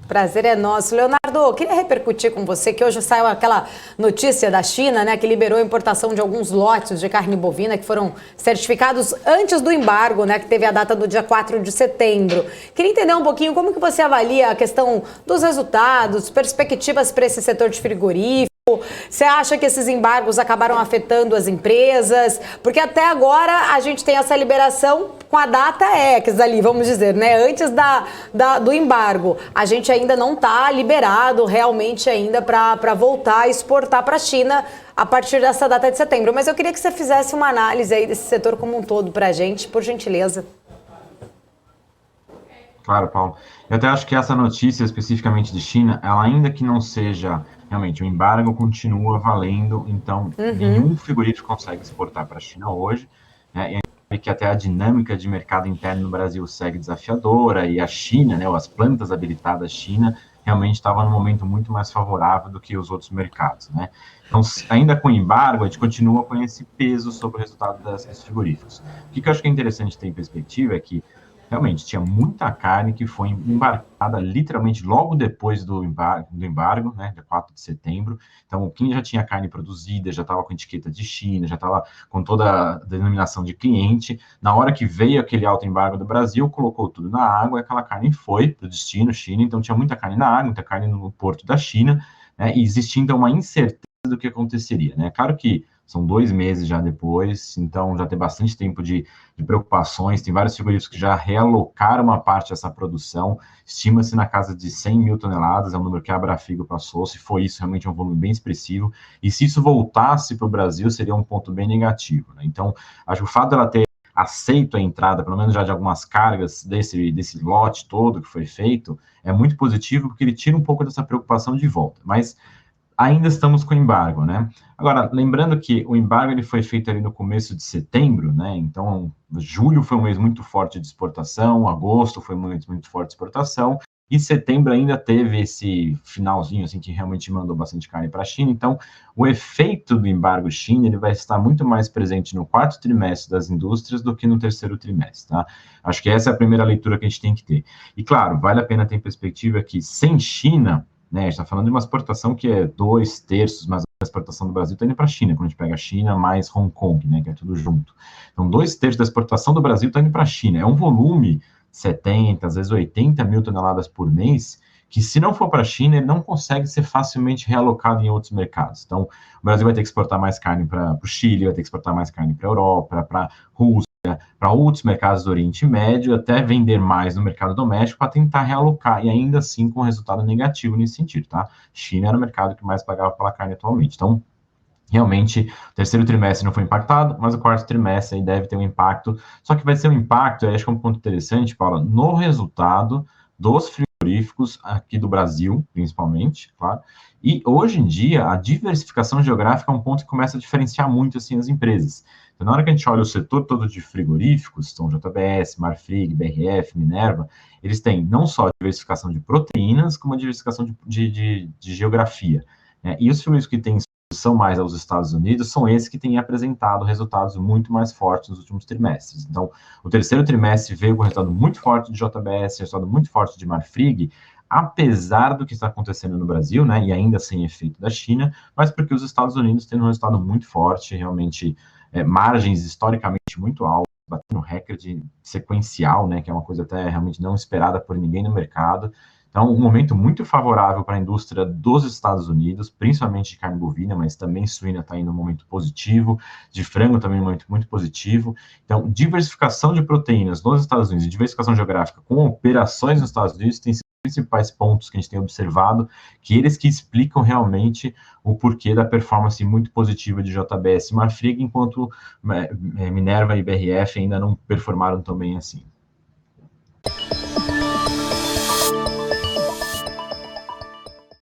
Prazer é nosso. Leonardo, queria repercutir com você que hoje saiu aquela notícia da China, né, que liberou a importação de alguns lotes de carne bovina que foram certificados antes do embargo, né, que teve a data do dia 4 de setembro. Queria entender um pouquinho como que você avalia a questão dos resultados, perspectivas para esse setor de frigorífico. Você acha que esses embargos acabaram afetando as empresas? Porque até agora a gente tem essa liberação com a data X ali, vamos dizer, né? Antes do embargo. A gente ainda não está liberado realmente ainda para voltar a exportar para a China a partir dessa data de setembro. Mas eu queria que você fizesse uma análise aí desse setor como um todo para a gente, por gentileza. Claro, Paulo. Eu até acho que essa notícia especificamente de China, ela ainda que não seja realmente o embargo continua valendo, então nenhum frigorífico consegue exportar para a China hoje, né? E a gente sabe que até a dinâmica de mercado interno no Brasil segue desafiadora e a China, né, ou as plantas habilitadas da China, realmente estava num momento muito mais favorável do que os outros mercados, né? Então, ainda com o embargo, a gente continua com esse peso sobre o resultado desses frigoríficos. O que eu acho que é interessante ter em perspectiva é que realmente tinha muita carne que foi embarcada literalmente logo depois do embargo, né, dia 4 de setembro. Então, quem já tinha carne produzida, já estava com etiqueta de China, já estava com toda a denominação de cliente, na hora que veio aquele alto embargo do Brasil, colocou tudo na água e aquela carne foi para o destino, China. Então, tinha muita carne na água, muita carne no porto da China, né, e existindo uma incerteza do que aconteceria, né? Claro que são 2 meses já depois, então já tem bastante tempo de preocupações. Tem vários frigoríficos que já realocaram uma parte dessa produção, estima-se na casa de 100 mil toneladas, é um número que a Abrafigo passou. Se for isso, realmente é um volume bem expressivo, e se isso voltasse para o Brasil, seria um ponto bem negativo, né? Então, acho que o fato dela ter aceito a entrada, pelo menos já de algumas cargas desse lote todo que foi feito, é muito positivo, porque ele tira um pouco dessa preocupação de volta, mas ainda estamos com embargo, né? Agora, lembrando que o embargo ele foi feito ali no começo de setembro, né? Então, julho foi um mês muito forte de exportação, agosto foi um mês muito forte de exportação, e setembro ainda teve esse finalzinho, assim, que realmente mandou bastante carne para a China. Então, o efeito do embargo China, ele vai estar muito mais presente no quarto trimestre das indústrias do que no terceiro trimestre, tá? Acho que essa é a primeira leitura que a gente tem que ter. E, claro, vale a pena ter em perspectiva que, sem China, né, a gente está falando de uma exportação que é 2/3, mas a exportação do Brasil está indo para a China, quando a gente pega a China mais Hong Kong, né, que é tudo junto. Então, 2/3 da exportação do Brasil está indo para a China. É um volume 70, às vezes 80 mil toneladas por mês, que se não for para a China, ele não consegue ser facilmente realocado em outros mercados. Então, o Brasil vai ter que exportar mais carne para o Chile, vai ter que exportar mais carne para a Europa, para a Rússia, para outros mercados do Oriente Médio, até vender mais no mercado doméstico para tentar realocar, e ainda assim com resultado negativo nesse sentido, tá? China era o mercado que mais pagava pela carne atualmente. Então, realmente, o terceiro trimestre não foi impactado, mas o quarto trimestre aí deve ter um impacto, só que vai ser um impacto, acho que é um ponto interessante, Paula, no resultado dos frigoríficos aqui do Brasil, principalmente, claro, e hoje em dia a diversificação geográfica é um ponto que começa a diferenciar muito, assim, as empresas. Então, na hora que a gente olha o setor todo de frigoríficos, são JBS, Marfrig, BRF, Minerva, eles têm não só a diversificação de proteínas, como a diversificação de geografia, né? E os frigoríficos que têm exposição mais aos Estados Unidos são esses que têm apresentado resultados muito mais fortes nos últimos trimestres. Então, o terceiro trimestre veio com resultado muito forte de JBS, resultado muito forte de Marfrig, apesar do que está acontecendo no Brasil, né, e ainda sem efeito da China, mas porque os Estados Unidos têm um resultado muito forte, realmente margens historicamente muito altas, batendo recorde sequencial, né, que é uma coisa até realmente não esperada por ninguém no mercado. Então, um momento muito favorável para a indústria dos Estados Unidos, principalmente de carne bovina, mas também suína está indo um momento positivo, de frango também um momento muito positivo. Então, diversificação de proteínas nos Estados Unidos e diversificação geográfica com operações nos Estados Unidos tem sido os principais pontos que a gente tem observado, que eles que explicam realmente o porquê da performance muito positiva de JBS e Marfrig, enquanto Minerva e BRF ainda não performaram tão bem assim.